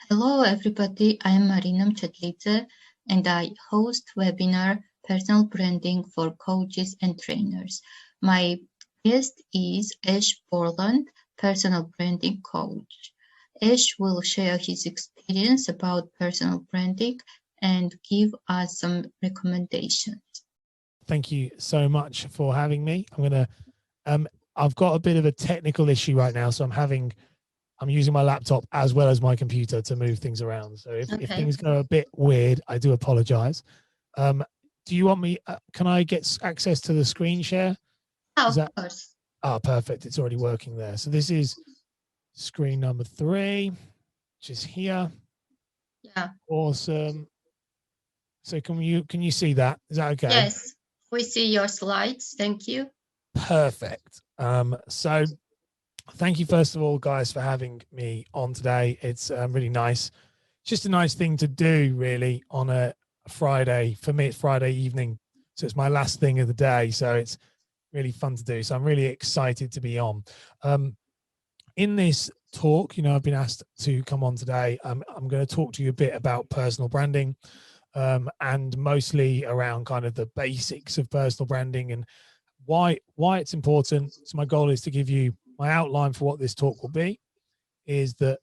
Hello everybody, I am Marina and I host webinar Personal Branding for Coaches and Trainers. My guest is Ash Borland, Personal Branding Coach. Ash will share his experience about personal branding and give us some recommendations. Thank you so much for having me. I've got a bit of a technical issue right now, so I'm using my laptop as well as my computer to move things around. So if things go a bit weird, I do apologize. Do you want me, can I get access to the screen share? Of course. Oh, perfect. It's already working there. So this is screen number 3, which is here. Yeah. Awesome. So can you see that? Is that okay? Yes, we see your slides. Thank you. Perfect. So thank you, first of all, guys, for having me on today. It's really nice. Just a nice thing to do, really, on a Friday. For me, it's Friday evening, so it's my last thing of the day. So it's really fun to do. So I'm really excited to be on. In this talk, I've been asked to come on today. I'm going to talk to you a bit about personal branding, and mostly around kind of the basics of personal branding and why it's important. So my goal is to give you my outline for what this talk will be, is that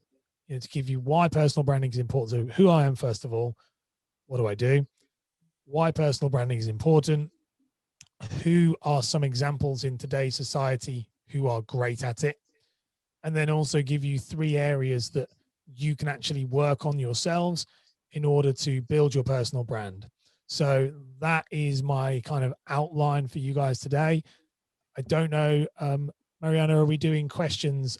to give you why personal branding is important. So who I am, first of all, what do I do, why personal branding is important, who are some examples in today's society who are great at it, and then also give you 3 areas that you can actually work on yourselves in order to build your personal brand. So that is my kind of outline for you guys today. I don't know, Mariana, are we doing questions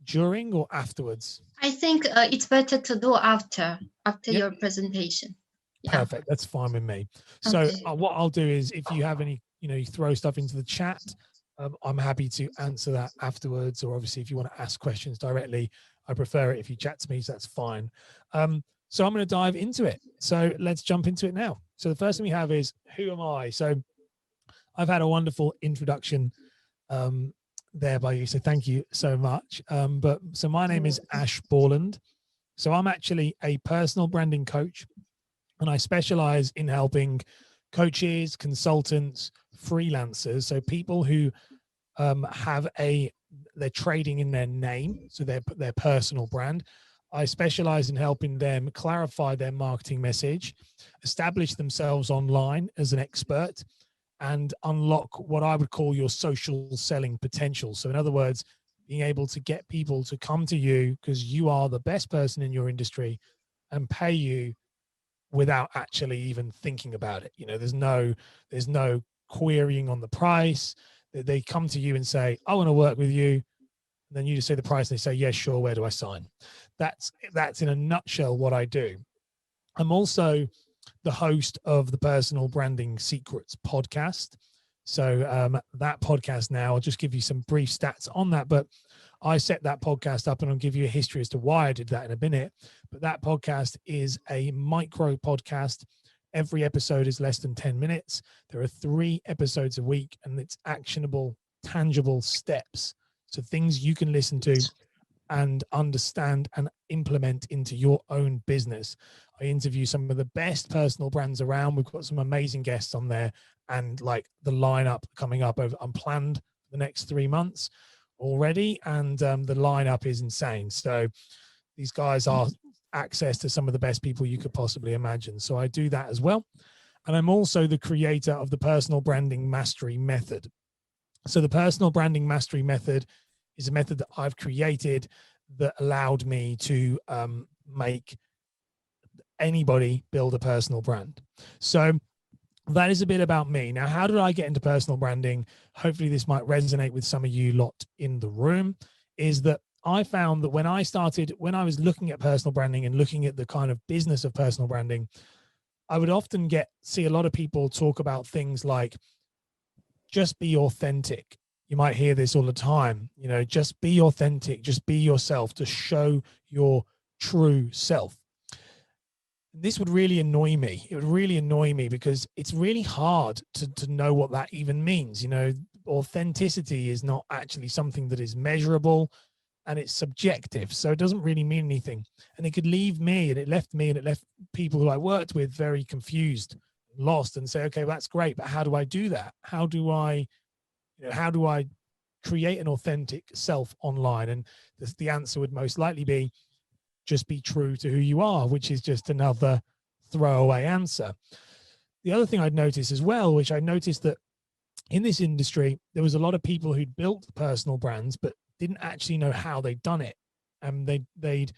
during or afterwards? I think it's better to do after your presentation. Yeah. Perfect. That's fine with me. So what I'll do is, if you have any, you throw stuff into the chat, I'm happy to answer that afterwards. Or obviously, if you want to ask questions directly, I prefer it if you chat to me, so that's fine. So I'm going to dive into it. So let's jump into it now. So the first thing we have is, who am I? So I've had a wonderful introduction there by you, so thank you so much. So my name is Ash Borland. So I'm actually a personal branding coach, and I specialize in helping coaches, consultants, freelancers, so people who they're trading in their name, so their personal brand. I specialize in helping them clarify their marketing message, establish themselves online as an expert, and unlock what I would call your social selling potential. So in other words, being able to get people to come to you because you are the best person in your industry and pay you without actually even thinking about it. There's no querying on the price. They come to you and say, I want to work with you. And then you just say the price and they say, yes, sure. Where do I sign? That's in a nutshell what I do. I'm also the host of the Personal Branding Secrets podcast. So that podcast now, I'll just give you some brief stats on that, but I set that podcast up and I'll give you a history as to why I did that in a minute. But that podcast is a micro podcast. Every episode is less than 10 minutes. There are 3 episodes a week, and it's actionable, tangible steps. So things you can listen to and understand and implement into your own business. I interview some of the best personal brands around. We've got some amazing guests on there, and like the lineup coming up I'm planned for the next 3 months already, and the lineup is insane. So these guys are access to some of the best people you could possibly imagine. So I do that as well. And I'm also the creator of the Personal Branding Mastery Method. So the Personal Branding Mastery Method is a method that I've created that allowed me to make anybody build a personal brand. So that is a bit about me. Now, how did I get into personal branding? Hopefully this might resonate with some of you lot in the room. Is that I found that when I was looking at personal branding and looking at the kind of business of personal branding, I would often see a lot of people talk about things like, just be authentic. You might hear this all the time, just be authentic, just be yourself, to show your true self. This would really annoy me. It would really annoy me because it's really hard to know what that even means. Authenticity is not actually something that is measurable. and it's subjective. So it doesn't really mean anything. And it could leave me, and it left me, and it left people who I worked with very confused, lost, and say, okay, well, that's great, but how do I do that? How do I create an authentic self online? And the answer would most likely be just be true to who you are, which is just another throwaway answer. The other thing I'd noticed as well, which I noticed that in this industry, there was a lot of people who'd built personal brands, but didn't actually know how they'd done it. And they'd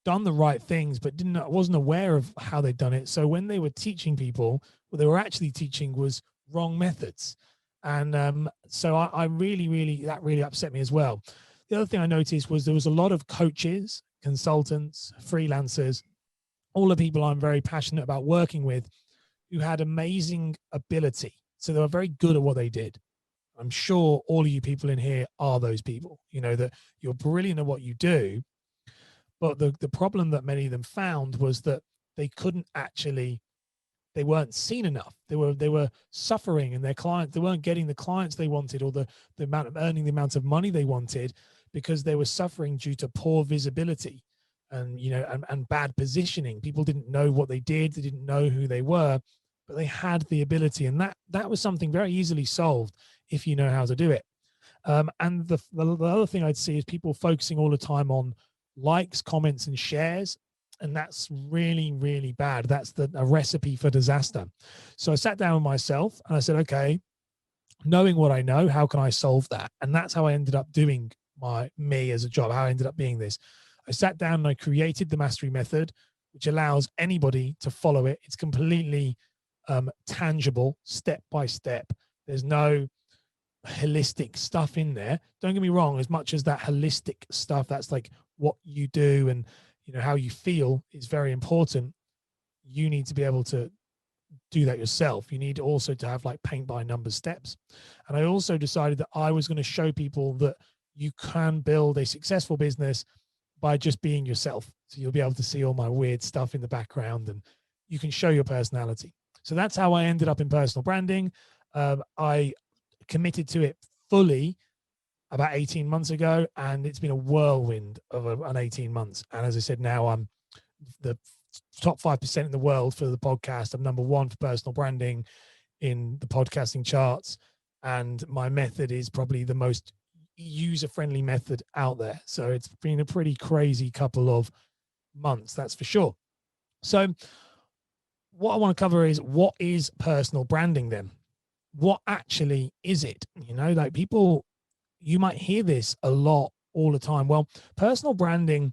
done the right things, but wasn't aware of how they'd done it. So when they were teaching people, what they were actually teaching was wrong methods. And so I really, that really upset me as well. The other thing I noticed was there was a lot of coaches, consultants, freelancers, all the people I'm very passionate about working with, who had amazing ability. So they were very good at what they did. I'm sure all of you people in here are those people, that you're brilliant at what you do. But the problem that many of them found was that they weren't seen enough. They were suffering, and their clients, they weren't getting the clients they wanted, or the amount of earning the amount of money they wanted, because they were suffering due to poor visibility and, and bad positioning. People didn't know what they did. They didn't know who they were, but they had the ability. And that was something very easily solved if you know how to do it. And the other thing I'd see is people focusing all the time on likes, comments, and shares. And that's really, really bad. That's a recipe for disaster. So I sat down with myself and I said, okay, knowing what I know, how can I solve that? And that's how I ended up doing me as a job, how I ended up being this. I sat down and I created the mastery method, which allows anybody to follow it. It's completely tangible, step by step. There's no holistic stuff in there. Don't get me wrong, as much as that holistic stuff, that's like what you do and how you feel is very important. You need to be able to do that yourself. You need also to have like paint by numbers steps. And I also decided that I was going to show people that you can build a successful business by just being yourself. So you'll be able to see all my weird stuff in the background, and you can show your personality. So that's how I ended up in personal branding. I committed to it fully about 18 months ago, and it's been a whirlwind of an 18 months. And as I said, now I'm the top 5% in the world for the podcast. I'm number 1 for personal branding in the podcasting charts. And my method is probably the most user-friendly method out there. So it's been a pretty crazy couple of months, that's for sure. So what I want to cover is, what is personal branding then? What actually is it? Like people, you might hear this a lot all the time. Well, personal branding,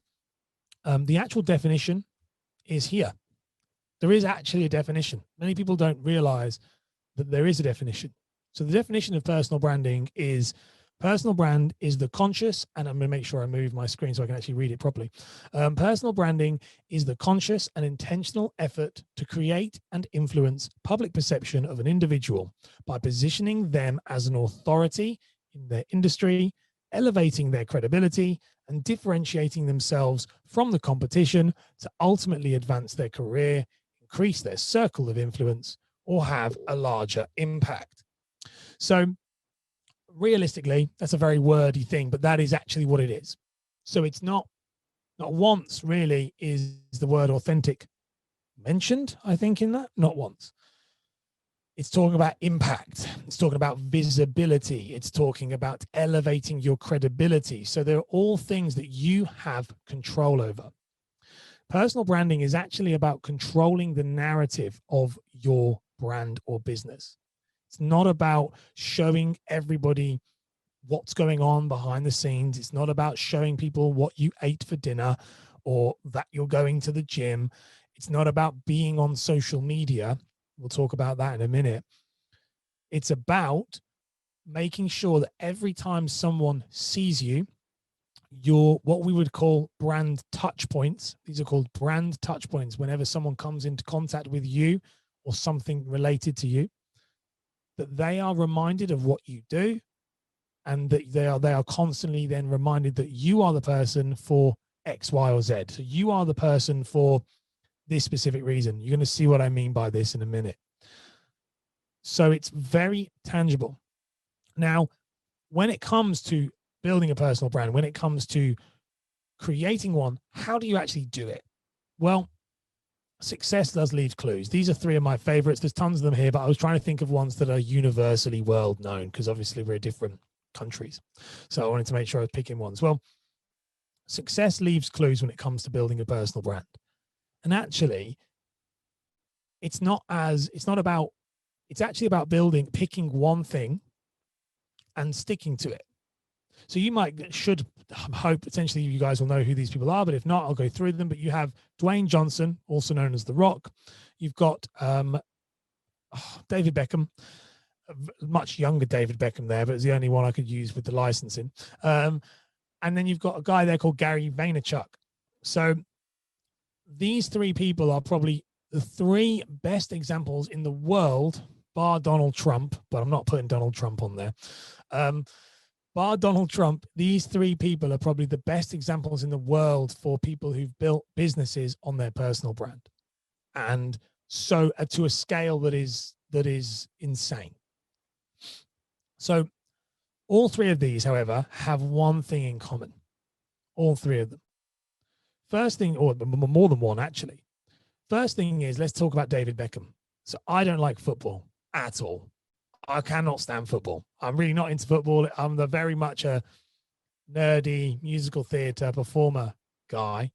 the actual definition is here. There is actually a definition. Many people don't realize that there is a definition. So the definition of personal branding is, personal brand is the conscious, and I'm going to make sure I move my screen so I can actually read it properly. Personal branding is the conscious and intentional effort to create and influence public perception of an individual by positioning them as an authority in their industry, elevating their credibility, and differentiating themselves from the competition to ultimately advance their career, increase their circle of influence, or have a larger impact. So realistically, that's a very wordy thing, but that is actually what it is. So it's not once really is the word authentic mentioned, I think, in that, not once. It's talking about impact. It's talking about visibility. It's talking about elevating your credibility. So they're all things that you have control over. Personal branding is actually about controlling the narrative of your brand or business. It's not about showing everybody what's going on behind the scenes. It's not about showing people what you ate for dinner or that you're going to the gym. It's not about being on social media. We'll talk about that in a minute. It's about making sure that every time someone sees you, you're what we would call brand touch points. These are called brand touch points. Whenever someone comes into contact with you or something related to you, that they are reminded of what you do, and that they are constantly then reminded that you are the person for X, Y, or Z. So you are the person for this specific reason. You're going to see what I mean by this in a minute. So it's very tangible. Now, when it comes to building a personal brand, when it comes to creating one, how do you actually do it? Well, success does leave clues. These are three of my favorites. There's tons of them here, but I was trying to think of ones that are universally world known, because obviously we're different countries. So I wanted to make sure I was picking ones. Well, success leaves clues when it comes to building a personal brand. And actually, it's actually about picking one thing and sticking to it. So you should hope potentially you guys will know who these people are, but if not, I'll go through them. But you have Dwayne Johnson, also known as The Rock. You've got David Beckham, much younger David Beckham there, but it's the only one I could use with the licensing. And then you've got a guy there called Gary Vaynerchuk. So these three people are probably the three best examples in the world, bar Donald Trump, but I'm not putting Donald Trump on there. Bar Donald Trump, these three people are probably the best examples in the world for people who've built businesses on their personal brand. And so to a scale that is insane. So all three of these, however, have one thing in common. All three of them. First thing, or more than one, actually. First thing is, let's talk about David Beckham. So I don't like football at all. I cannot stand football. I'm really not into football. I'm very much a nerdy musical theater performer guy.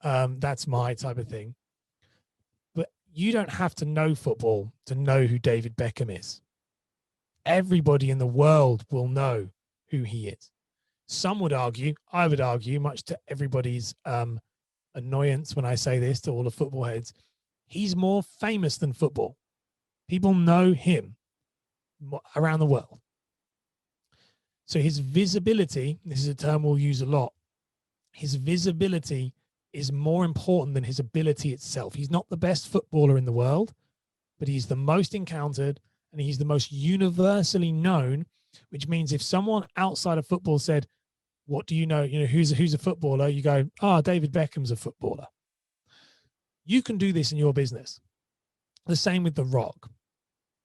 That's my type of thing. But you don't have to know football to know who David Beckham is. Everybody in the world will know who he is. Some would argue, I would argue, much to everybody's annoyance when I say this to all the football heads, he's more famous than football. People know him around the world. So his visibility, this is a term we'll use a lot, his visibility is more important than his ability itself. He's not the best footballer in the world, but he's the most encountered and he's the most universally known, which means if someone outside of football said, what do you know? You know, who's a footballer? You go, David Beckham's a footballer. You can do this in your business. The same with The Rock.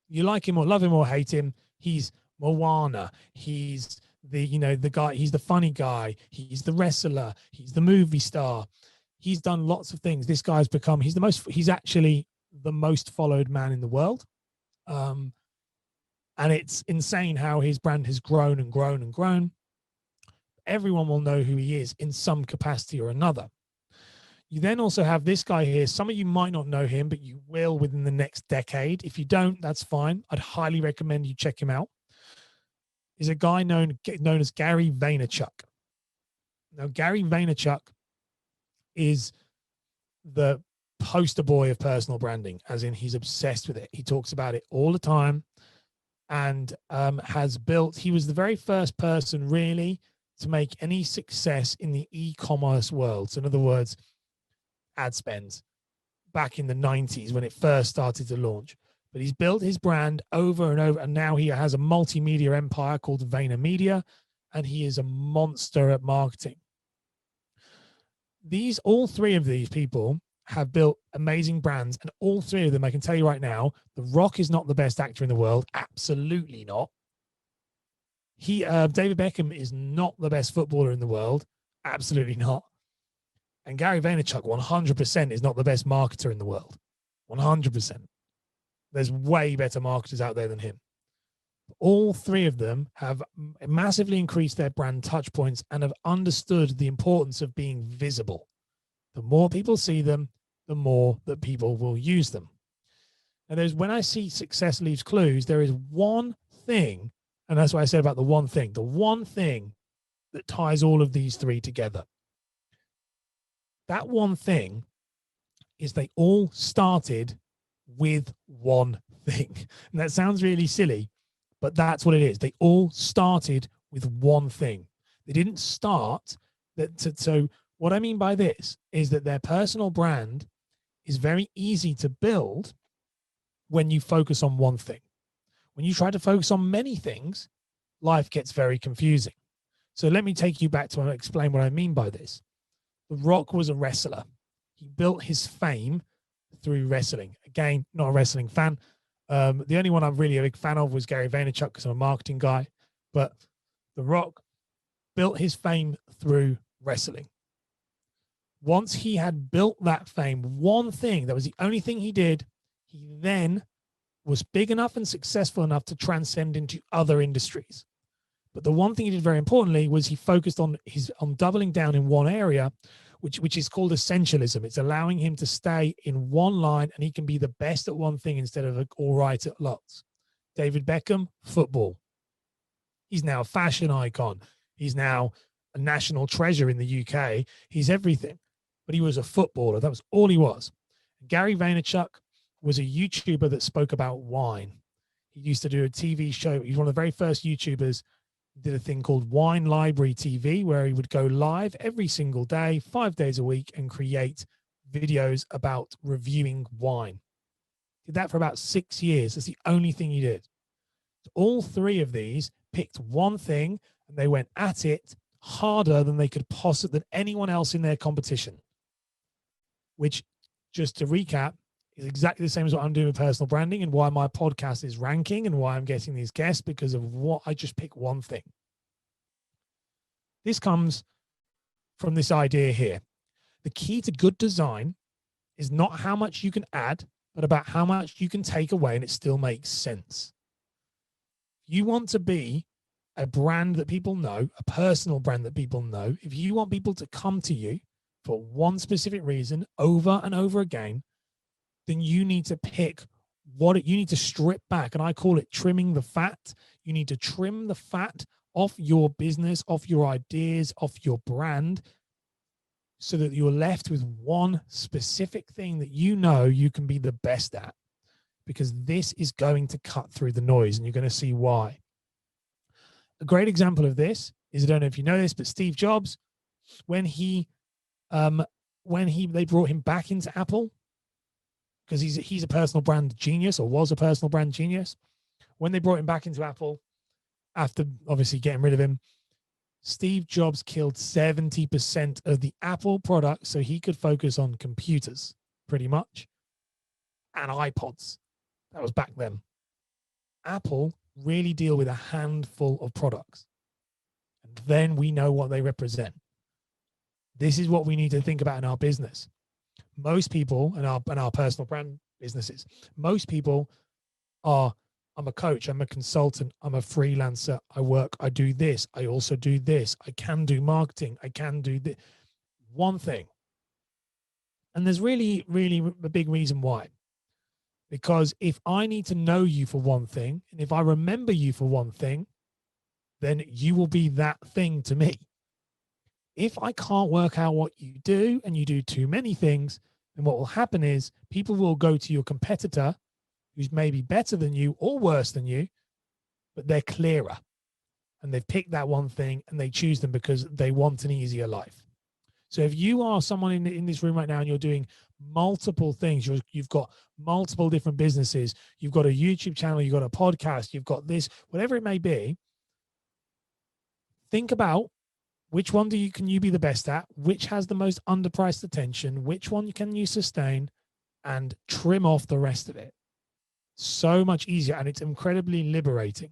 You like him or love him or hate him. He's Moana. He's the guy. He's the funny guy. He's the wrestler. He's the movie star. He's done lots of things. This guy's become, he's actually the most followed man in the world. And it's insane how his brand has grown and grown and grown. Everyone will know who he is in some capacity or another. You then also have this guy here. Some of you might not know him, but you will within the next decade. If you don't, that's fine. I'd highly recommend you check him out. Is a guy known as Gary Vaynerchuk. Now, Gary Vaynerchuk is the poster boy of personal branding, as in he's obsessed with it. He talks about it all the time and he was the very first person really to make any success in the e-commerce world. So in other words, ad spends back in the 90s when it first started to launch. But he's built his brand over and over, and now he has a multimedia empire called VaynerMedia, and he is a monster at marketing. All three of these people have built amazing brands, and all three of them, I can tell you right now, The Rock is not the best actor in the world. Absolutely not. David Beckham is not the best footballer in the world. Absolutely not. And Gary Vaynerchuk, 100%, is not the best marketer in the world. 100%. There's way better marketers out there than him. All three of them have massively increased their brand touch points and have understood the importance of being visible. The more people see them, the more that people will use them. And when I see success leaves clues, there is one thing, and that's what I said about the one thing that ties all of these three together. That one thing is they all started with one thing. And that sounds really silly, but that's what it is. They all started with one thing. They didn't start so what I mean by this is that their personal brand is very easy to build when you focus on one thing. When you try to focus on many things, life gets very confusing. So let me take you back to explain what I mean by this. The Rock was a wrestler. He built his fame through wrestling. Again, not a wrestling fan. The only one I'm really a big fan of was Gary Vaynerchuk because I'm a marketing guy. But The Rock built his fame through wrestling. Once he had built that fame, one thing, that was the only thing he did, he then was big enough and successful enough to transcend into other industries. But the one thing he did very importantly was he focused on doubling down in one area, which is called essentialism. It's allowing him to stay in one line, and he can be the best at one thing instead of all right at lots. David Beckham, football. He's now a fashion icon. He's now a national treasure in the UK. He's everything. But he was a footballer. That was all he was. Gary Vaynerchuk was a YouTuber that spoke about wine. He used to do a TV show. He's one of the very first YouTubers. Did a thing called Wine Library TV, where he would go live every single day, 5 days a week, and create videos about reviewing wine. Did that for about 6 years. That's the only thing he did. All three of these picked one thing, and they went at it harder than they could possibly, than anyone else in their competition. Which, just to recap, is exactly the same as what I'm doing with personal branding, and why my podcast is ranking and why I'm getting these guests, because of what I just pick one thing. This comes from this idea here. The key to good design is not how much you can add, but about how much you can take away and it still makes sense. You want to be a brand that people know, a personal brand that people know. If you want people to come to you for one specific reason over and over again, then you need to pick you need to strip back. And I call it trimming the fat. You need to trim the fat off your business, off your ideas, off your brand, so that you're left with one specific thing that you know you can be the best at, because this is going to cut through the noise, and you're going to see why. A great example of this is, I don't know if you know this, but Steve Jobs, when they brought him back into Apple, because he's a personal brand genius, or was a personal brand genius. When they brought him back into Apple, after obviously getting rid of him, Steve Jobs killed 70% of the Apple products so he could focus on computers, pretty much, and iPods. That was back then. Apple really deal with a handful of products, and then we know what they represent. This is what we need to think about in our business. Most people in our personal brand businesses, most people are, I'm a coach, I'm a consultant, I'm a freelancer, I do this, I also do this, I can do marketing, I can do this. One thing. And there's really, really a big reason why. Because if I need to know you for one thing, and if I remember you for one thing, then you will be that thing to me. If I can't work out what you do, and you do too many things, then what will happen is people will go to your competitor, who's maybe better than you or worse than you, but they're clearer. And they've picked that one thing, and they choose them because they want an easier life. So if you are someone in this room right now, and you're doing multiple things, you've got multiple different businesses, you've got a YouTube channel, you've got a podcast, you've got this, whatever it may be, think about which one can you be the best at, which has the most underpriced attention, which one can you sustain, and trim off the rest of it. So much easier, and it's incredibly liberating.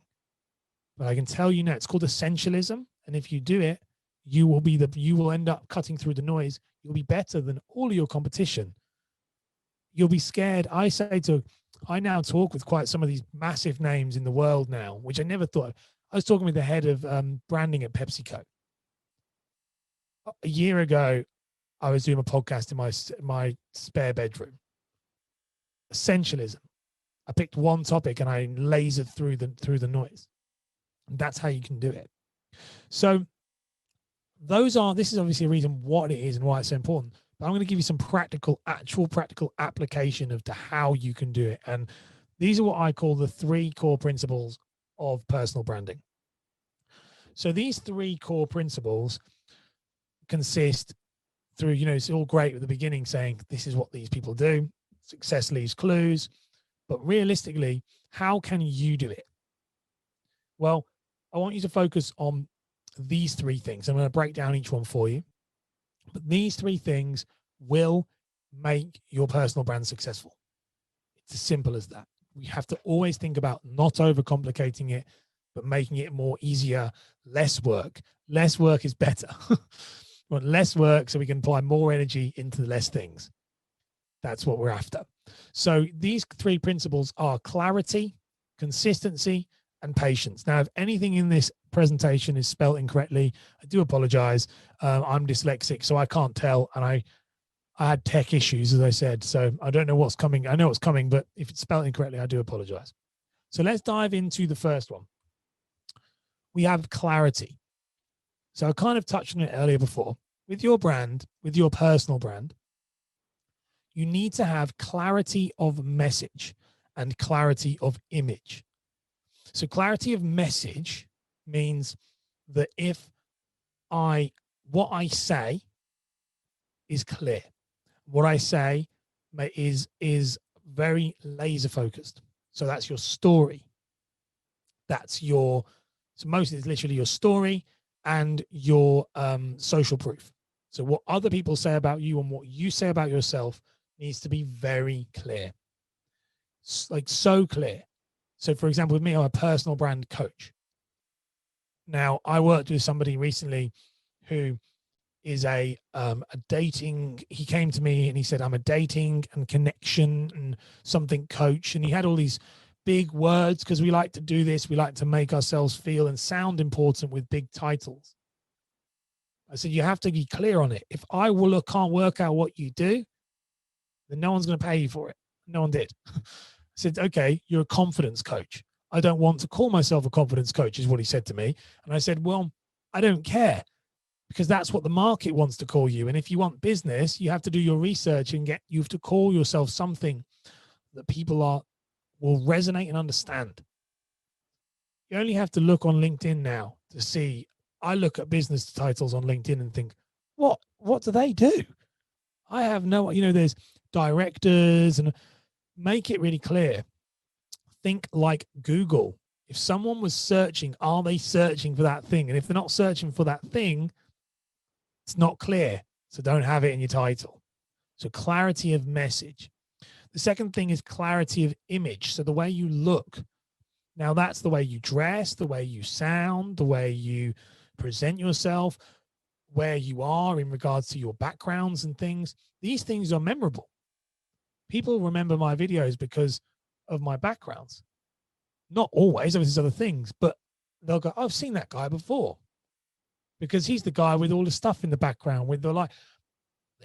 But I can tell you now, it's called essentialism, and if you do it, you will end up cutting through the noise. You'll be better than all of your competition. You'll be scared. I now talk with quite some of these massive names in the world now, which I never thought. I was talking with the head of branding at PepsiCo. A year ago, I was doing a podcast in my spare bedroom. Essentialism. I picked one topic and I lasered through the noise. And that's how you can do it. So this is obviously a reason what it is and why it's so important. But I'm going to give you some actual practical application of to how you can do it. And these are what I call the 3 core principles of personal branding. So these 3 core principles consist through, it's all great at the beginning saying this is what these people do. Success leaves clues. But realistically, how can you do it? Well, I want you to focus on these 3 things. I'm going to break down each one for you. But these 3 things will make your personal brand successful. It's as simple as that. We have to always think about not overcomplicating it, but making it more easier, less work. Less work is better. We want less work so we can apply more energy into less things. That's what we're after. So these three principles are clarity, consistency, and patience. Now, if anything in this presentation is spelled incorrectly, I do apologize. I'm dyslexic, so I can't tell. And I had tech issues, as I said. So I don't know what's coming. I know it's coming, but if it's spelled incorrectly, I do apologize. So let's dive into the first one. We have clarity. So I kind of touched on it earlier before. With your brand, with your personal brand, you need to have clarity of message and clarity of image. So clarity of message means that if what I say is clear, what I say is very laser focused. So that's your story. So most of it's literally your story and your social proof. So what other people say about you and what you say about yourself needs to be very clear. Like so clear. So for example, with me, I'm a personal brand coach. Now, I worked with somebody recently who is a dating. He came to me and he said, I'm a dating and connection and something coach. And he had all these big words because we like to do this. We like to make ourselves feel and sound important with big titles. I said, you have to be clear on it. If I can't work out what you do, then no one's going to pay you for it. No one did. I said, okay, you're a confidence coach. I don't want to call myself a confidence coach, is what he said to me. And I said, well, I don't care, because that's what the market wants to call you. And if you want business, you have to do your research and you have to call yourself something that people will resonate and understand. You only have to look on LinkedIn now to see. I look at business titles on LinkedIn and think, what do they do? I have there's directors, and make it really clear. Think like Google. If someone was searching, are they searching for that thing? And if they're not searching for that thing, it's not clear. So don't have it in your title. So clarity of message. The second thing is clarity of image. So the way you look. Now that's the way you dress, the way you sound, the way you present yourself, where you are in regards to your backgrounds and things. These things are memorable. People remember my videos because of my backgrounds. Not always, there's other things, but they'll go, I've seen that guy before, because he's the guy with all the stuff in the background with the like.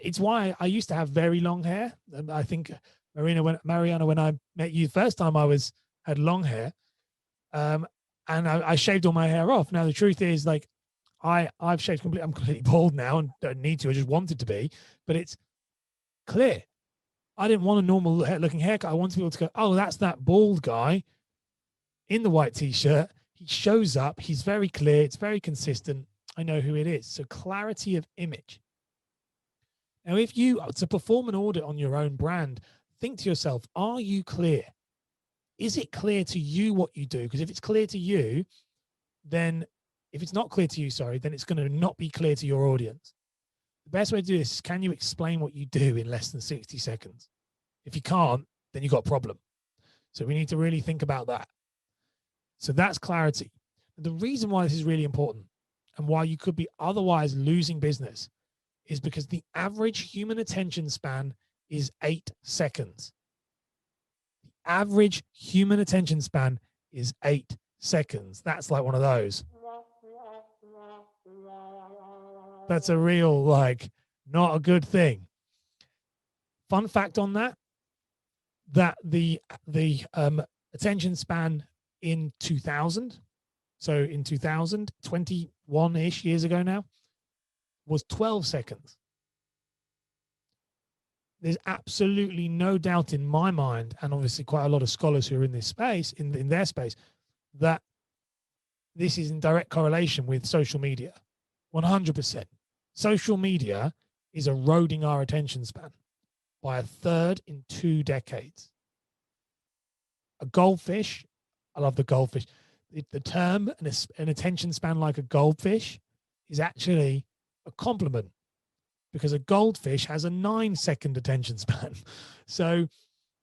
It's why I used to have very long hair. And I think Mariana, when I met you the first time, I had long hair, and I shaved all my hair off. Now the truth is, like, I've shaved completely. I'm completely bald now and don't need to. I just wanted to be, but it's clear. I didn't want a normal looking haircut. I wanted people to go, oh, that's that bald guy in the white t-shirt. He shows up. He's very clear. It's very consistent. I know who it is. So clarity of image. Now, if you to perform an audit on your own brand, think to yourself, are you clear? Is it clear to you what you do? Because if it's clear to you, then if it's not clear to you, then it's going to not be clear to your audience. The best way to do this is, can you explain what you do in less than 60 seconds? If you can't, then you've got a problem. So we need to really think about that. So that's clarity. The reason why this is really important and why you could be otherwise losing business is because the average human attention span is 8 seconds. The average human attention span is 8 seconds. That's like one of those. That's a real, not a good thing. Fun fact on that the attention span in 2000, so in 2000, 21-ish years ago now, was 12 seconds. There's absolutely no doubt in my mind, and obviously quite a lot of scholars who are in this space, in their space, that this is in direct correlation with social media. 100%. Social media is eroding our attention span by a third in 2 decades. A goldfish, I love the goldfish. The term an attention span like a goldfish is actually a compliment, because a goldfish has a 9-second attention span. So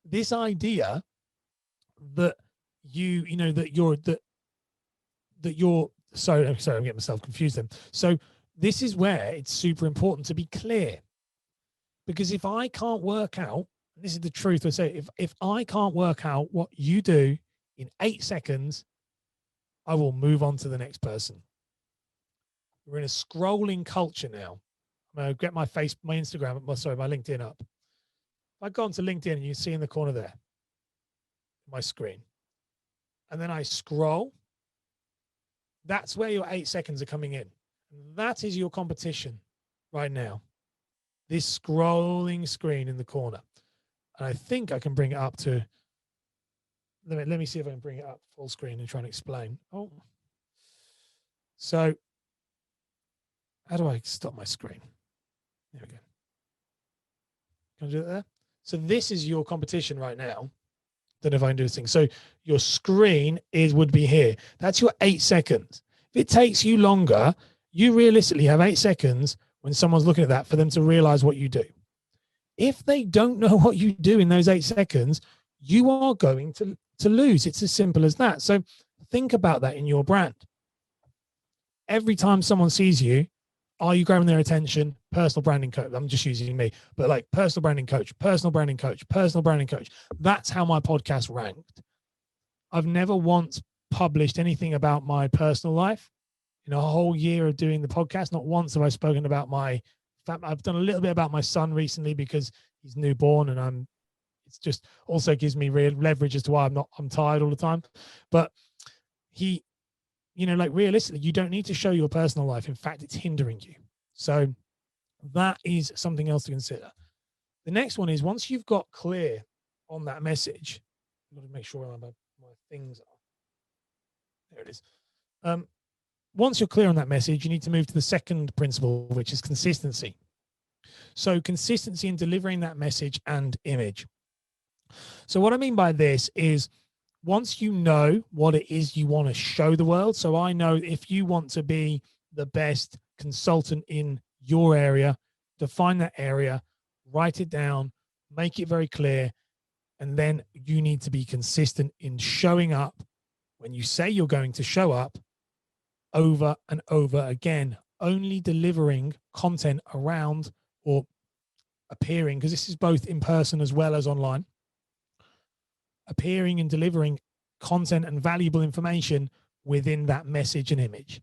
this idea that sorry, I'm getting myself confused then. So this is where it's super important to be clear. Because if I can't work out, this is the truth I say, if I can't work out what you do in 8 seconds, I will move on to the next person. We're in a scrolling culture now. I'm going to get my Instagram, my LinkedIn up. If I go onto LinkedIn, and you see in the corner there, my screen, and then I scroll, that's where your 8 seconds are coming in. That is your competition right now. This scrolling screen in the corner. And I think I can bring it up to, let me see if I can bring it up full screen and try and explain. Oh, so how do I stop my screen? There we go. Can I do that there? So this is your competition right now. Don't know if I can do this thing. So your screen would be here. That's your 8 seconds. If it takes you longer, you realistically have 8 seconds when someone's looking at that for them to realize what you do. If they don't know what you do in those 8 seconds, you are going to lose. It's as simple as that. So think about that in your brand. Every time someone sees you, are you grabbing their attention? Personal branding coach. I'm just using me, but like personal branding coach, personal branding coach, personal branding coach. That's how my podcast ranked. I've never once published anything about my personal life. In a whole year of doing the podcast, not once have I spoken about I've done a little bit about my son recently because he's newborn, and it's just also gives me real leverage as to why I'm tired all the time. But like realistically, you don't need to show your personal life. In fact, it's hindering you. So that is something else to consider. The next one is, once you've got clear on that message, I've got to make sure my things are. There it is. Once you're clear on that message, you need to move to the second principle, which is consistency. So consistency in delivering that message and image. So what I mean by this is, once you know what it is you want to show the world. So I know if you want to be the best consultant in your area, define that area, write it down, make it very clear. And then you need to be consistent in showing up when you say you're going to show up, over and over again, only delivering content around or appearing, because this is both in person as well as online, appearing and delivering content and valuable information within that message and image.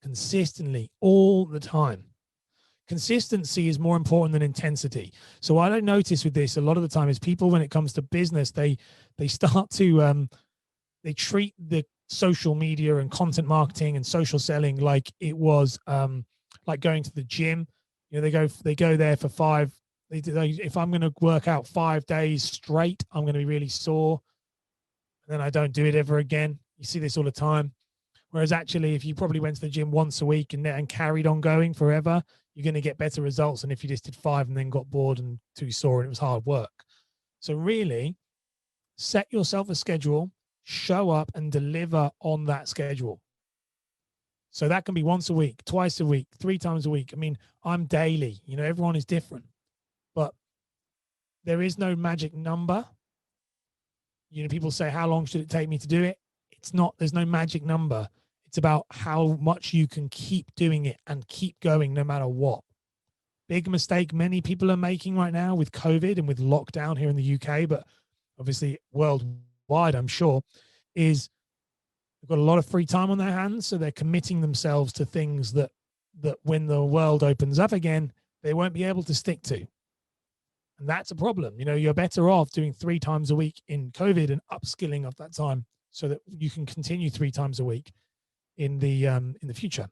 Consistently, all the time. Consistency is more important than intensity. So what I notice with this a lot of the time is people, when it comes to business, they start to, they treat the social media and content marketing and social selling like it was like going to the gym. They go there for if I'm going to work out 5 days straight, I'm going to be really sore, and then I don't do it ever again. You see this all the time. Whereas actually, if you probably went to the gym once a week and carried on going forever, you're going to get better results than if you just did 5 and then got bored and too sore and it was hard work. So really, set yourself a schedule, show up and deliver on that schedule. So that can be once a week, twice a week, 3 times a week. I mean, I'm daily, everyone is different, but there is no magic number. People say, how long should it take me to do it? It's not, there's no magic number. It's about how much you can keep doing it and keep going no matter what. Big mistake many people are making right now with COVID and with lockdown here in the UK, but obviously worldwide, I'm sure, is they've got a lot of free time on their hands. So they're committing themselves to things that when the world opens up again, they won't be able to stick to. And that's a problem. You're better off doing 3 times a week in COVID and upskilling of that time so that you can continue 3 times a week in the future.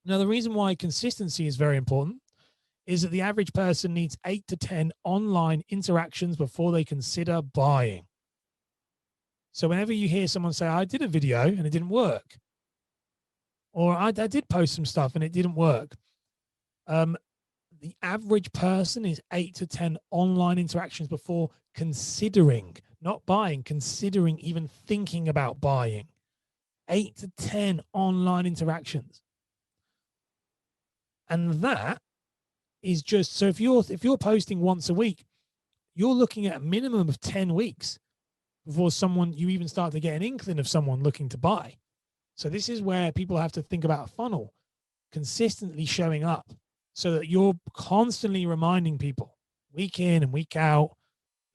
Now, the reason why consistency is very important is that the average person needs 8 to 10 online interactions before they consider buying. So whenever you hear someone say, I did a video and it didn't work, or I did post some stuff and it didn't work, the average person is 8 to 10 online interactions before considering, not buying, considering, even thinking about buying. 8 to 10 online interactions. And that is just, so if you're posting once a week, you're looking at a minimum of 10 weeks before you even start to get an inkling of someone looking to buy. So this is where people have to think about a funnel. consistently showing up so that you're constantly reminding people week in and week out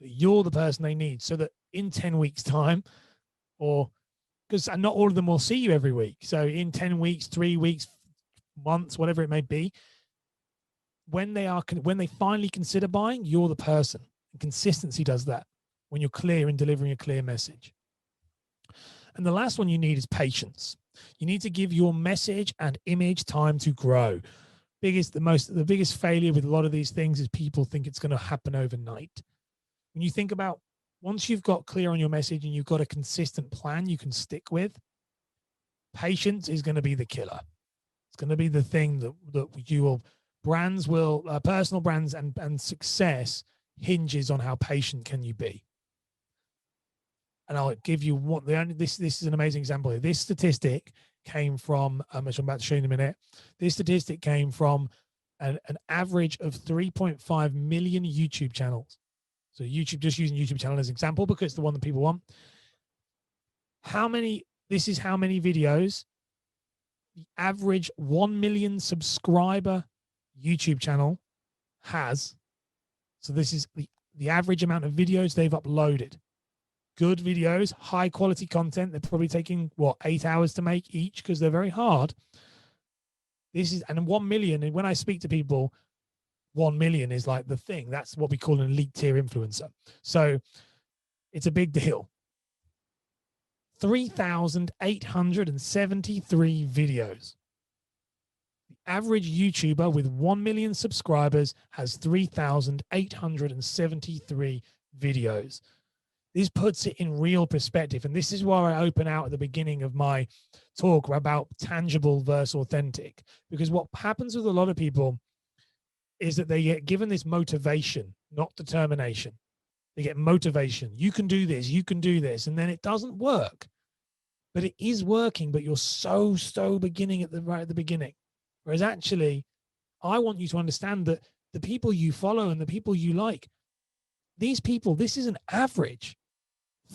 that you're the person they need, so that in 10 weeks time, or because not all of them will see you every week. So in 10 weeks, 3 weeks, months, whatever it may be, when they finally consider buying, you're the person. And consistency does that when you're clear in delivering a clear message. And the last one you need is patience. You need to give your message and image time to grow. The biggest failure with a lot of these things is people think it's going to happen overnight. When you think about, once you've got clear on your message and you've got a consistent plan you can stick with, patience is going to be the killer. It's going to be the thing that you will, personal brands and success hinges on how patient can you be. And I'll give you one. This is an amazing example here. This statistic came from, which I'm about to show you in a minute. This statistic came from an average of 3.5 million YouTube channels. So YouTube, just using YouTube channel as an example because it's the one that people want. This is how many videos the average 1 million subscriber YouTube channel has. So this is the average amount of videos they've uploaded. Good videos, high quality content. They're probably taking 8 hours to make each because they're very hard. And 1 million. And when I speak to people, 1 million is like the thing. That's what we call an elite tier influencer. So it's a big deal. 3,873 videos. The average YouTuber with 1 million subscribers has 3,873 videos. This puts it in real perspective. And this is why I open out at the beginning of my talk about tangible versus authentic. Because what happens with a lot of people is that they get given this motivation, not determination. They get motivation. You can do this. You can do this. And then it doesn't work. But it is working, but you're so beginning right at the beginning. Whereas actually, I want you to understand that the people you follow and the people you like, these people, this is an average.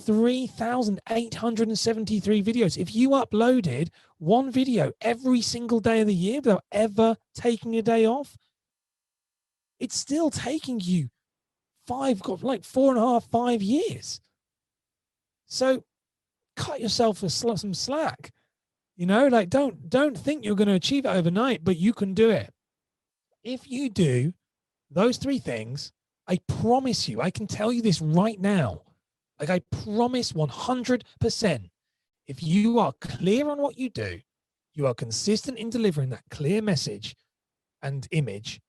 3,873 videos. If you uploaded one video every single day of the year without ever taking a day off, it's still taking you 4.5, 5 years. So cut yourself some slack. Don't think you're going to achieve it overnight, but you can do it. If you do those 3 things, I promise you, I can tell you this right now. I promise 100%. If you are clear on what you do, you are consistent in delivering that clear message and image,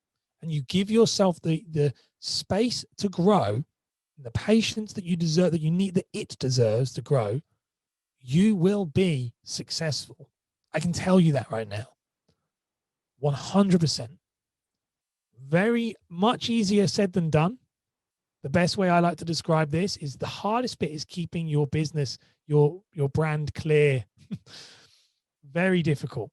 and you give yourself the space to grow, and the patience that you deserve, that you need, that it deserves to grow, you will be successful. I can tell you that right now. 100%. Very much easier said than done. The best way I like to describe this is the hardest bit is keeping your business, your brand clear. Very difficult.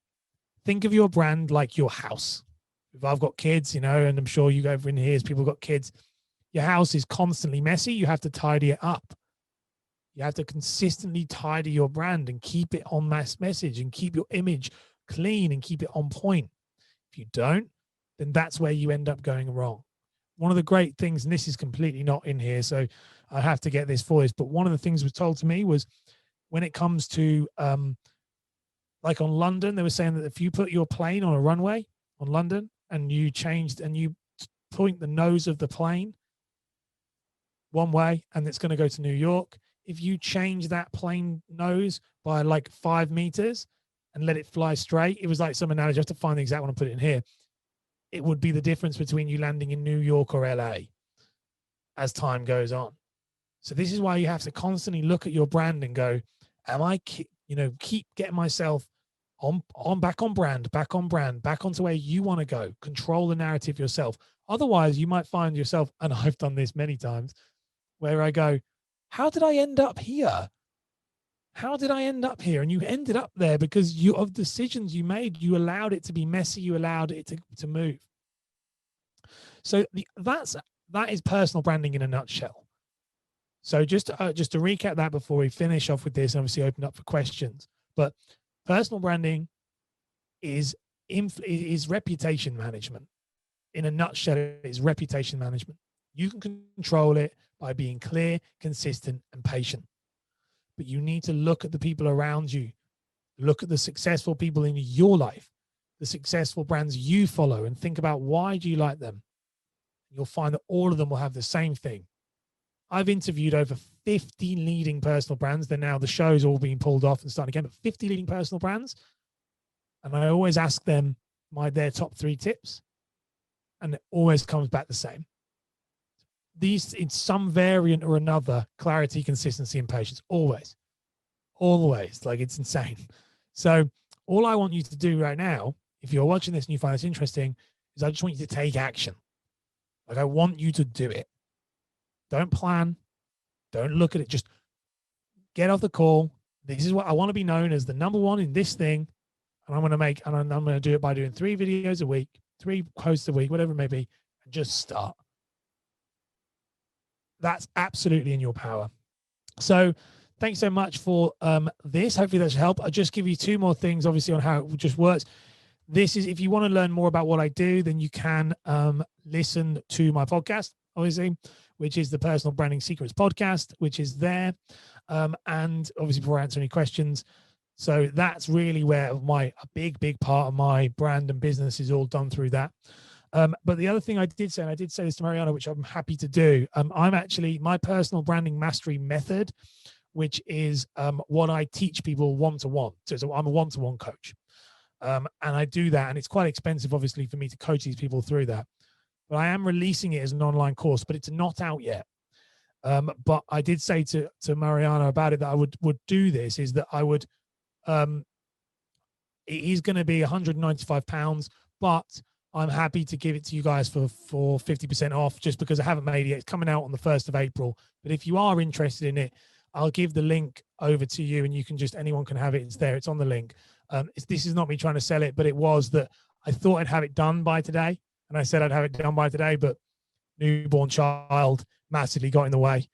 Think of your brand like your house. If I've got kids, and I'm sure you over in here as people got kids, your house is constantly messy. You have to tidy it up. You have to consistently tidy your brand and keep it on mass message and keep your image clean and keep it on point. If you don't, then that's where you end up going wrong. One of the great things, and this is completely not in here, so I have to get this for this, but one of the things was told to me was when it comes to, like on London, they were saying that if you put your plane on a runway on London and you point the nose of the plane one way and it's going to go to New York, if you change that plane nose by 5 meters and let it fly straight, it was like some analogy. I have to find the exact one and put it in here. It would be the difference between you landing in New York or LA as time goes on. So this is why you have to constantly look at your brand and go, am I, keep getting myself back on brand, back onto where you want to go. Control the narrative yourself. Otherwise, you might find yourself, and I've done this many times, where I go, how did I end up here? How did I end up here? And you ended up there because of decisions you made. You allowed it to be messy. You allowed it to move. So that is personal branding in a nutshell. So just to recap that before we finish off with this, and obviously open up for questions. But personal branding is is reputation management. In a nutshell, it is reputation management. You can control it by being clear, consistent, and patient. But you need to look at the people around you. Look at the successful people in your life, the successful brands you follow, and think about why do you like them. You'll find that all of them will have the same thing. I've interviewed over 50 leading personal brands. They're now, the show's all being pulled off and starting again, but 50 leading personal brands. And I always ask them their top 3 tips. And it always comes back the same. These, in some variant or another, clarity, consistency, and patience. Always. Like, it's insane. So all I want you to do right now, if you're watching this and you find this interesting, is I just want you to take action. Like, I want you to do it. Don't plan. Don't look at it. Just get off the call. This is what I want to be known as, the number one in this thing. And I'm going to do it by doing 3 videos a week, 3 posts a week, whatever it may be, and just start. That's absolutely in your power. So thanks so much for this. Hopefully that should help. I'll just give you 2 more things, obviously, on how it just works. This is, if you want to learn more about what I do, then you can listen to my podcast, obviously, which is the Personal Branding Secrets podcast, which is there. And obviously, before I answer any questions. So that's really where a big part of my brand and business is all done through that. But the other thing I did say, and I did say this to Mariana, which I'm happy to do, I'm actually, my personal branding mastery method, which is what I teach people one-to-one. So I'm a one-to-one coach. And I do that, and it's quite expensive, obviously, for me to coach these people through that. But I am releasing it as an online course, but it's not out yet. But I did say to Mariana about it that I would do this, is that I would, it is going to be £195, but I'm happy to give it to you guys for 50% off, just because I haven't made it yet. It's coming out on the 1st of April. But if you are interested in it, I'll give the link over to you, and you can anyone can have it. It's there. It's on the link. This is not me trying to sell it, but it was that I thought I'd have it done by today. And I said I'd have it done by today, but newborn child massively got in the way.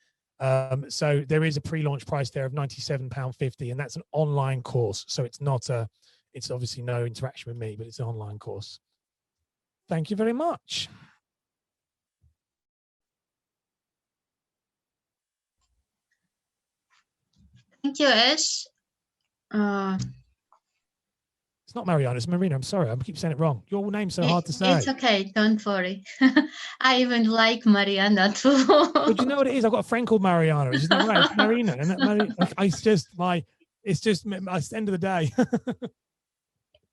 So there is a pre-launch price there of £97.50, and that's an online course. So it's not it's obviously no interaction with me, but it's an online course. Thank you very much. Thank you, Ash. It's not Mariana, it's Marina. I'm sorry, I keep saying it wrong. Your name's so hard to say. It's okay, don't worry. I even like Mariana too. But you know what it is? I've got a friend called Mariana. It's not right, it's Marina. And it's just the end of the day.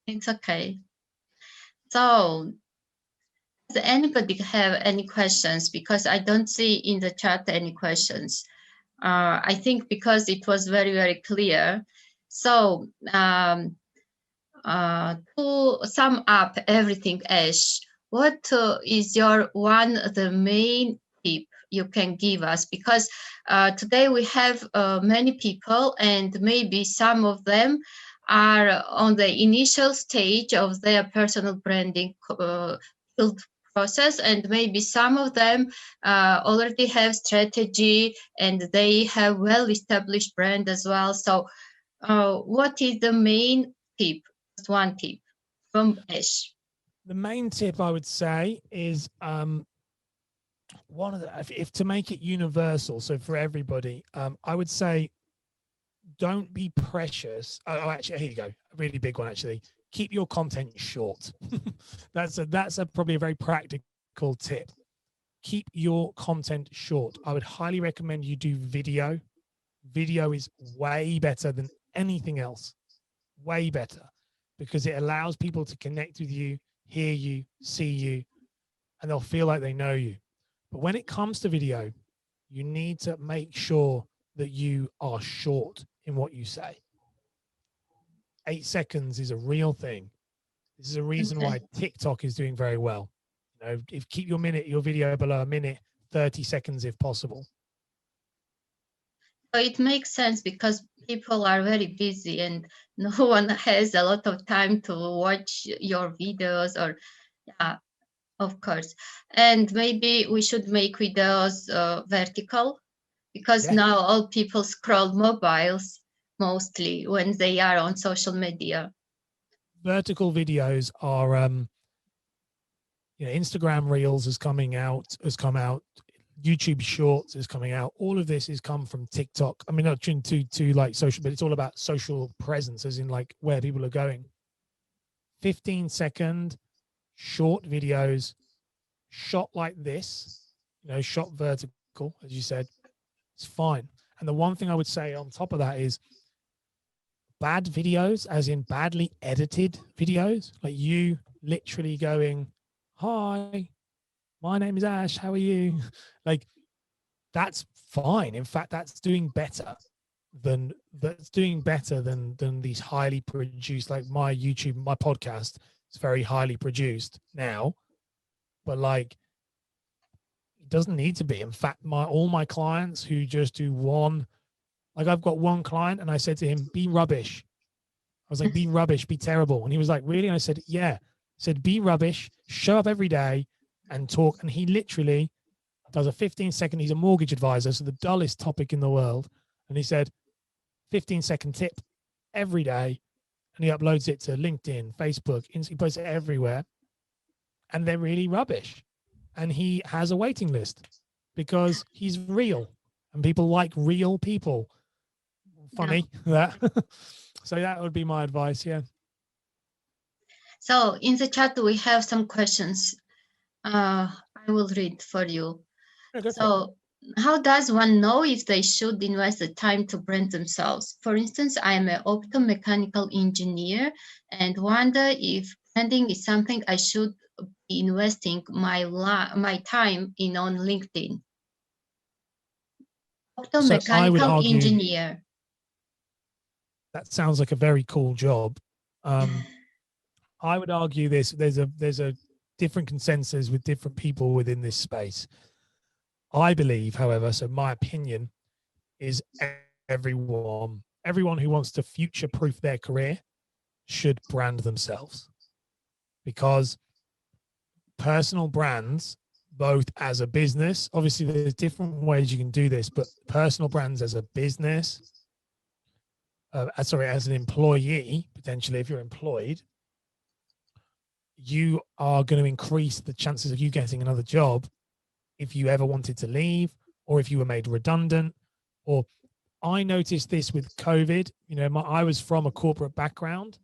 It's okay. So, does anybody have any questions? Because I don't see in the chat any questions. I think because it was very, very clear. So, to sum up everything, Ash, what is the main tip you can give us? Because today we have many people, and maybe some of them are on the initial stage of their personal branding build process, and maybe some of them already have strategy and they have well-established brand as well. So what is the main tip? Just one tip from Ash. The main tip I would say is if to make it universal, so for everybody, I would say don't be precious. Actually, here you go. A really big one, actually. Keep your content short. That's probably a very practical tip. Keep your content short. I would highly recommend you do video. Video is way better than anything else. Way better, because it allows people to connect with you, hear you, see you, and they'll feel like they know you. But when it comes to video, you need to make sure that you are short in what you say. 8 seconds is a real thing. This is a reason why TikTok is doing very well. You know, keep your video below a minute, 30 seconds if possible. So it makes sense because people are very busy and no one has a lot of time to watch your videos, or yeah, of course. And maybe we should make videos vertical, because now all people scroll mobiles mostly when they are on social media. vertical videos are Instagram Reels has come out, YouTube Shorts is coming out. All of this has come from TikTok. I mean, not to like social, but it's all about social presence, as in like where people are going. 15-second short videos shot like this, shot vertical, as you said, it's fine. And the one thing I would say on top of that is bad videos, as in badly edited videos, like you literally going, "Hi, my name is Ash, how are you?" Like, that's fine. In fact, that's doing better than these highly produced, like my YouTube, my podcast is very highly produced now, but like it doesn't need to be. In fact, all my clients who just do one, like I've got one client and I said to him, "Be rubbish." I was like, "Be rubbish, be terrible." And he was like, "Really?" And I said, "Yeah." I said, "Be rubbish, show up every day and talk." And he literally does a 15-second, he's a mortgage advisor, so the dullest topic in the world. And he said, 15-second tip every day. And he uploads it to LinkedIn, Facebook, he posts it everywhere. And they're really rubbish. And he has a waiting list because he's real and people like real people. Funny that. So that would be my advice. Yeah. So in the chat, we have some questions. I will read for you. So how does one know if they should invest the time to brand themselves? For instance, I am an optomechanical engineer and wonder if branding is something I should be investing my time in on LinkedIn. Optomechanical engineer. That sounds like a very cool job. I would argue there's a different consensus with different people within this space. I believe, however, so my opinion is everyone who wants to future-proof their career should brand themselves, because personal brands, both as a business, obviously there's different ways you can do this, but personal brands as a business, as an employee, potentially if you're employed, you are going to increase the chances of you getting another job if you ever wanted to leave, or if you were made redundant. Or I noticed this with COVID. I was from a corporate background.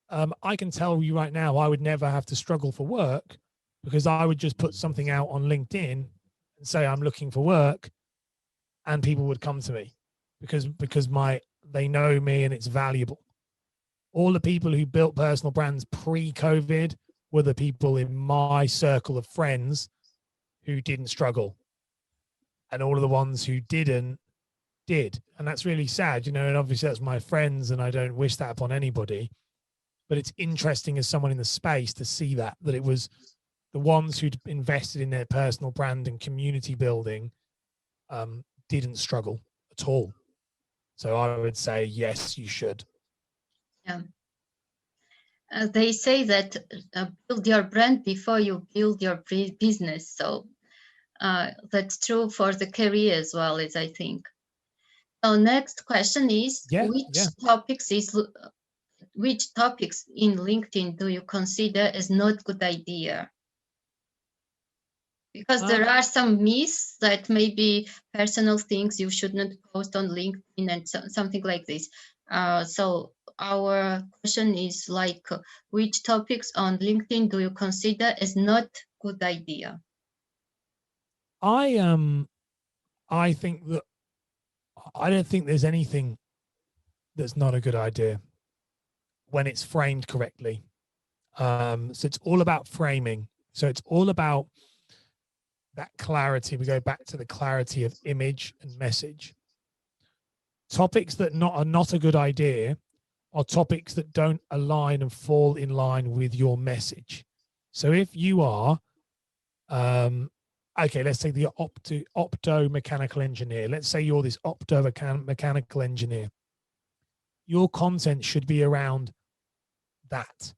I can tell you right now, I would never have to struggle for work because I would just put something out on LinkedIn and say I'm looking for work, and people would come to me because they know me and it's valuable. All the people who built personal brands pre-COVID were the people in my circle of friends who didn't struggle. And all of the ones who didn't did. And that's really sad, and obviously that's my friends and I don't wish that upon anybody. But it's interesting as someone in the space to see that it was the ones who'd invested in their personal brand and community building didn't struggle at all. So I would say, yes, you should. Yeah. They say that build your brand before you build your business. So that's true for the career as well, as I think. So next question is, which topics in LinkedIn do you consider as not good idea? Because there are some myths that maybe personal things you should not post on LinkedIn and something like this. So our question is like, which topics on LinkedIn do you consider as not good idea? I think that I don't think there's anything that's not a good idea when it's framed correctly. So it's all about framing. So it's all about that clarity. We go back to the clarity of image and message. Topics that are not a good idea are topics that don't align and fall in line with your message. So if you are, okay, let's take the optomechanical engineer. Let's say you're this optomechanical engineer. Your content should be around that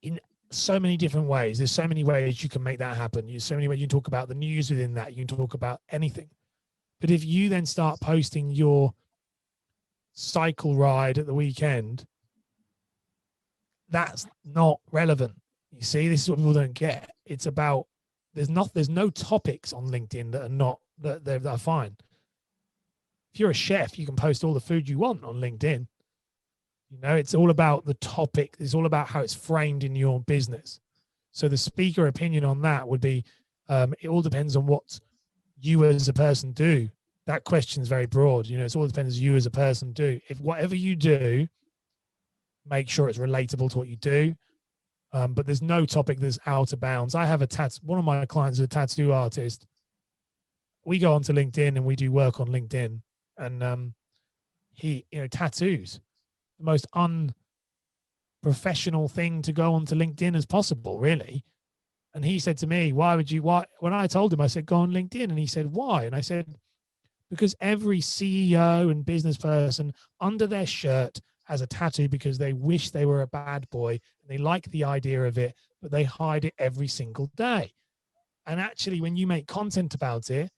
in so many different ways. There's so many ways you can make that happen. There's so many ways you can talk about the news within that. You can talk about anything. But if you then start posting your cycle ride at the weekend, that's not relevant. You see, this is what people don't get. It's about there's no topics on LinkedIn that are not that are fine. If you're a chef, you can post all the food you want on LinkedIn. You know, it's all about the topic. It's all about how it's framed in your business. So the speaker opinion on that would be, it all depends on what you as a person do. That question is very broad. You know, it all depends you as a person do. If whatever you do, make sure it's relatable to what you do. But there's no topic that's out of bounds. I have one of my clients is a tattoo artist. We go onto LinkedIn and we do work on LinkedIn, and tattoos, the most unprofessional thing to go onto LinkedIn as possible, really. And he said to me, why? When I told him, I said, go on LinkedIn. And he said, why? And I said, because every CEO and business person under their shirt has a tattoo because they wish they were a bad boy and they like the idea of it, but they hide it every single day. And actually, when you make content about it,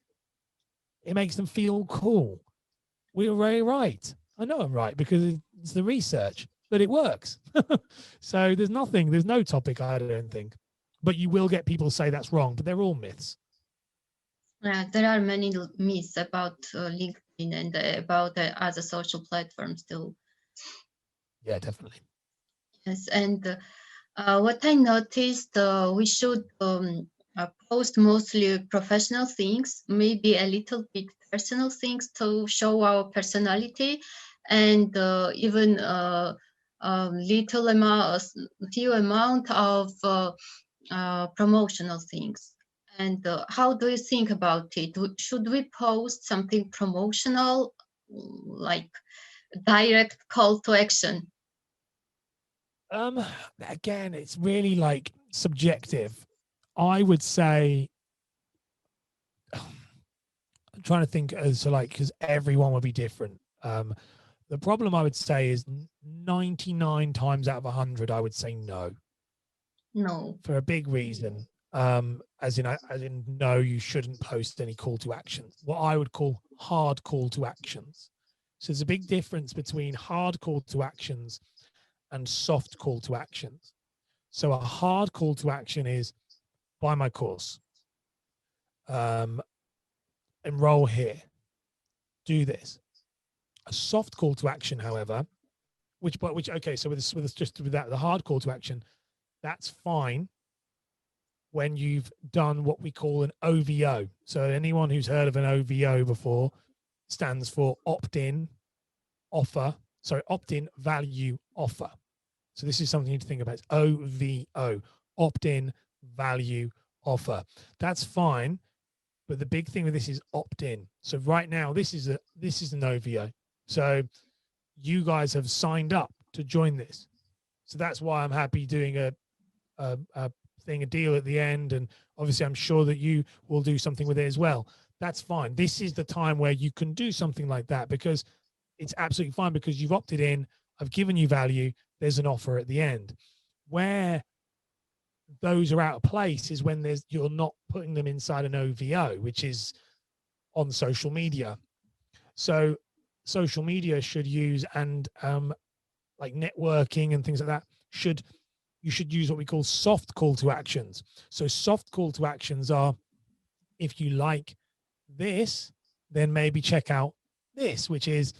it makes them feel cool. We were very right. I know I'm right because it's the research, but it works. So there's no topic, I don't think. But you will get people say that's wrong, but they're all myths. There are many myths about LinkedIn and about other social platforms too. Yeah, definitely. Yes, and what I noticed, we should post mostly professional things, maybe a little bit personal things to show our personality, and even few amount of promotional things. And how do you think about it? Should we post something promotional, like direct call to action? Again, it's really like subjective. I would say, I'm trying to think as to like, because everyone would be different. The problem I would say is 99 times out of 100, I would say no. No. For a big reason. As in, no, you shouldn't post any call to actions. What I would call hard call to actions. So there's a big difference between hard call to actions and soft call to actions. So a hard call to action is buy my course, enroll here, do this. A soft call to action, however, okay, so with that, the hard call to action, that's fine when you've done what we call an OVO. So anyone who's heard of an OVO before stands for opt-in value offer. So this is something you need to think about. It's OVO, opt-in value offer. That's fine, but the big thing with this is opt-in. So right now, this is an OVO. So you guys have signed up to join this. So that's why I'm happy doing a deal at the end, and obviously I'm sure that you will do something with it as well. That's fine. This is the time where you can do something like that because it's absolutely fine, because you've opted in, I've given you value, there's an offer at the end. Where those are out of place is when you're not putting them inside an OVO, which is on social media. So social media should use, and like networking and things like that, you should use what we call soft call to actions. So soft call to actions are, if you like this, then maybe check out this, which is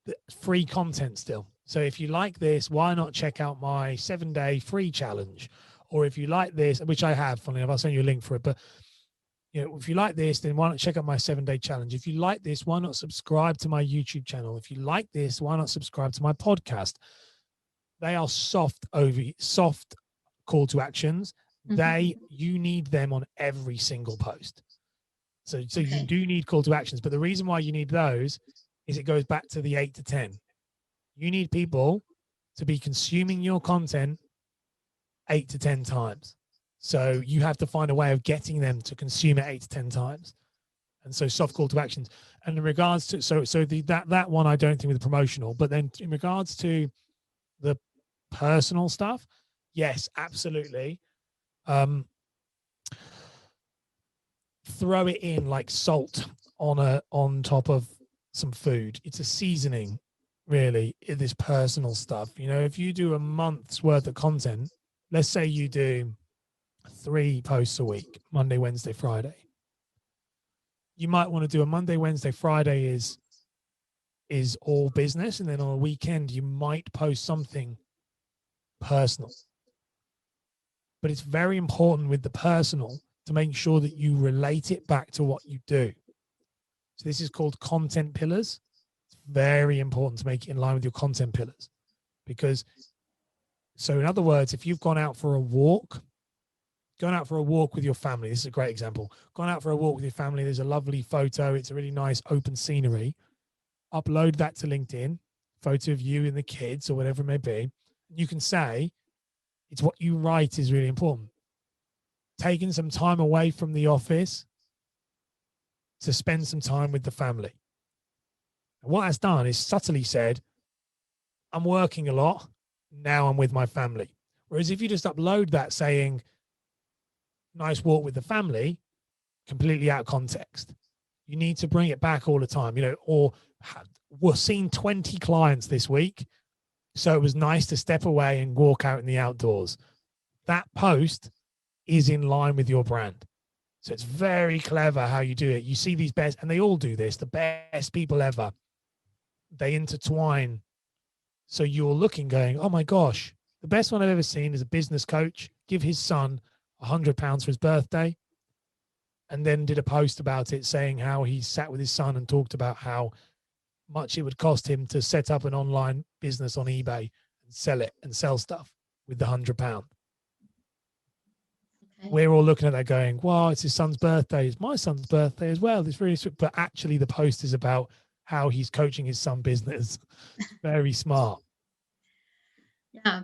the free content still. So if you like this, why not check out my 7-day free challenge? Or if you like this, which I have, funny enough, I'll send you a link for it. But if you like this, then why not check out my 7-day challenge? If you like this, why not subscribe to my YouTube channel? If you like this, why not subscribe to my podcast? They are soft call to actions. Mm-hmm. You need them on every single post. So okay. You do need call to actions, but the reason why you need those is it goes back to the 8 to 10. You need people to be consuming your content 8 to 10 times. So you have to find a way of getting them to consume it 8 to 10 times. And so soft call to actions. And in regards to, that one, I don't think with the promotional, but then in regards to the personal stuff, yes, absolutely. Throw it in like salt on top of some food. It's a seasoning, really, this personal stuff. You know, if you do a month's worth of content, let's say you do 3 posts a week, Monday, Wednesday, Friday. You might want to do a Monday, Wednesday, Friday is all business, and then on a weekend you might post something personal. But it's very important with the personal to make sure that you relate it back to what you do. So this is called content pillars. It's very important to make it in line with your content pillars, because, so in other words, if you've gone out for a walk, going out for a walk with your family, this is a great example. Gone out for a walk with your family, there's a lovely photo, it's a really nice open scenery. Upload that to LinkedIn, photo of you and the kids or whatever it may be. You can say it's what you write is really important. Taking some time away from the office to spend some time with the family. And what that's done is subtly said, I'm working a lot, now I'm with my family. Whereas if you just upload that saying, nice walk with the family, completely out of context. You need to bring it back all the time, you know, or we're seeing 20 clients this week, so it was nice to step away and walk out in the outdoors. That post is in line with your brand. So it's very clever how you do it. You see these best, and they all do this, the best people ever, they intertwine. So you're looking going, oh my gosh, the best one I've ever seen is a business coach give his son £100 for his birthday, and then did a post about it saying how he sat with his son and talked about how much it would cost him to set up an online business on eBay and sell it and sell stuff with the £100. Okay. We're all looking at that going, wow, it's his son's birthday. It's my son's birthday as well. It's really sweet. But actually the post is about how he's coaching his son business. Very smart. Yeah.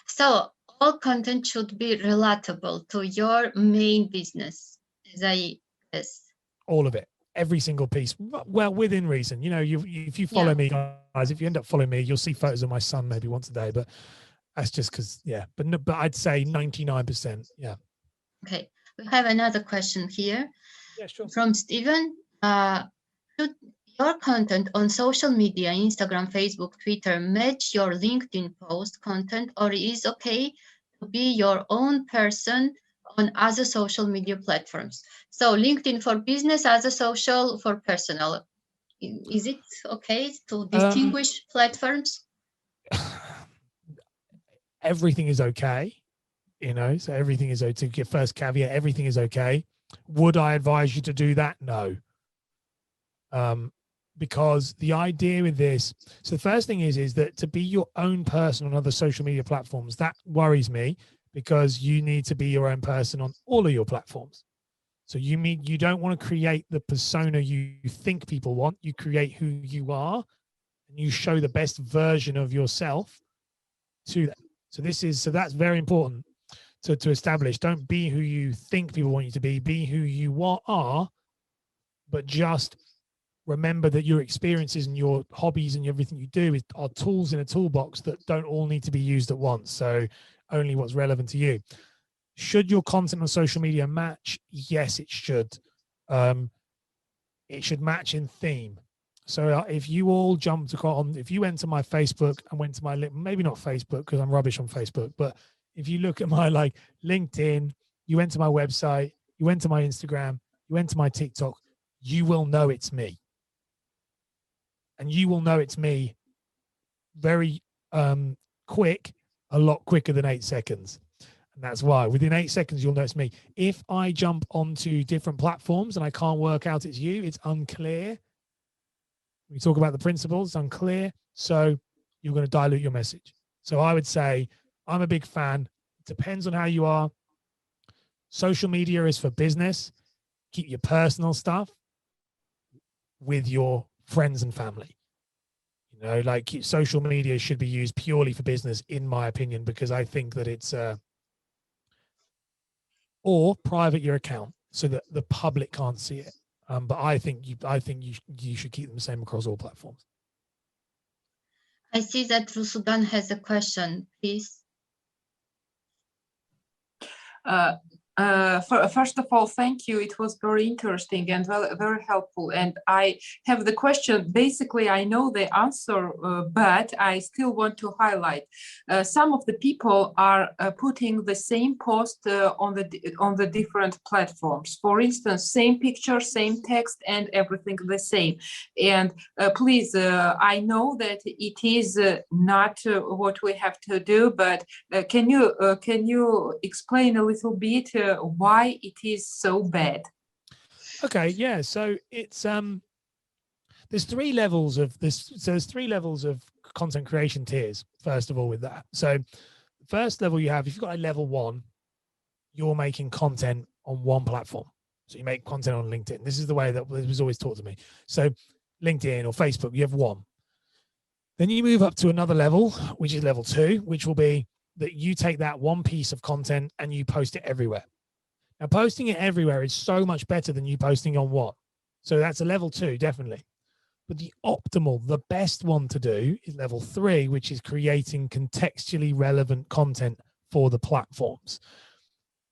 So all content should be relatable to your main business, as I guess. All of it. Every single piece. Well, within reason. You know, if you follow me, guys, if you end up following me, you'll see photos of my son maybe once a day. But that's just because, yeah. But I'd say 99%. Yeah. Okay. We have another question here. Yeah, sure. From Stephen. Should your content on social media, Instagram, Facebook, Twitter, match your LinkedIn post content, or is okay to be your own person on other social media platforms? So LinkedIn for business, other social for personal. Is it okay to distinguish platforms? Everything is okay, you know, so everything is okay. To get first caveat, everything is okay. Would I advise you to do that? No. Because the idea with this, so the first thing is that to be your own person on other social media platforms, that worries me, because you need to be your own person on all of your platforms. So you don't want to create the persona you think people want. You create who you are, and you show the best version of yourself to them. So that's very important to establish. Don't be who you think people want you to be who you are, but just remember that your experiences and your hobbies and everything you do are tools in a toolbox that don't all need to be used at once. So only what's relevant to you. Should your content on social media match? Yes, it should. It should match in theme. So if you all jumped on, if you went to my Facebook and went to my, maybe not Facebook because I'm rubbish on Facebook, but if you look at my like LinkedIn, you went to my website, you went to my Instagram, you went to my TikTok, you will know it's me. And you will know it's me very quick, a lot quicker than 8 seconds. And that's why within 8 seconds, you'll know it's me. If I jump onto different platforms and I can't work out it's you, it's unclear. We talk about the principles, it's unclear. So you're going to dilute your message. So I would say I'm a big fan. It depends on how you are. Social media is for business. Keep your personal stuff with your friends and family. You know, like social media should be used purely for business, in my opinion, because I think that it's or private your account so that the public can't see it. But I think you should keep them the same across all platforms. I see that Rusudan has a question, please. First of all, thank you. It was very interesting and very helpful. And I have the question. Basically, I know the answer, but I still want to highlight. Some of the people are putting the same post on the different platforms. For instance, same picture, same text, and everything the same. And please, I know that it is not what we have to do, but can you explain a little bit why it is so bad? Okay, yeah. So it's there's three levels of this. So there's three levels of content creation tiers. First of all, with that, so first level you have, if you've got a level 1, you're making content on one platform. So you make content on LinkedIn. This is the way that it was always taught to me. So LinkedIn or Facebook, you have 1. Then you move up to another level, which is level 2, which will be that you take that one piece of content and you post it everywhere. Now, posting it everywhere is so much better than you posting on one. So that's a level 2, definitely. But the optimal, the best one to do is level 3, which is creating contextually relevant content for the platforms.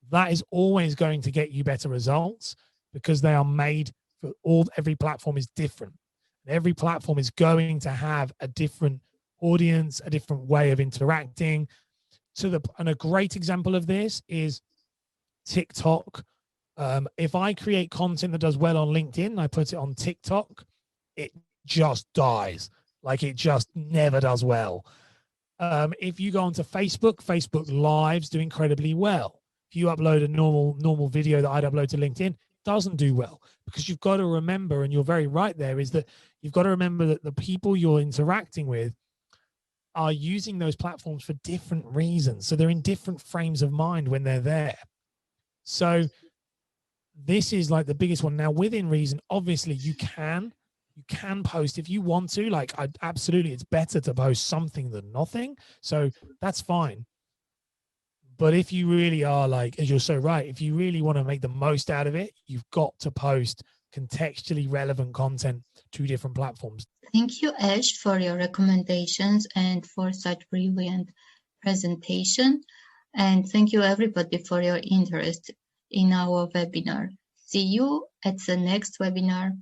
That is always going to get you better results because they are made for every platform is different. Every platform is going to have a different audience, a different way of interacting. And a great example of this is TikTok. If I create content that does well on LinkedIn and I put it on TikTok, it just dies. Like it just never does well. If you go onto Facebook Lives do incredibly well. If you upload a normal video that I'd upload to LinkedIn, it doesn't do well, because you've got to remember, and you're very right there, is that you've got to remember that the people you're interacting with are using those platforms for different reasons. So they're in different frames of mind when they're there. So this is like the biggest one. Now, within reason, obviously you can post if you want to. Like, absolutely, it's better to post something than nothing. So that's fine. But if you really are, like, as you're so right, if you really want to make the most out of it, you've got to post contextually relevant content to different platforms. Thank you, Ash, for your recommendations and for such brilliant presentation. And thank you, everybody, for your interest in our webinar. See you at the next webinar.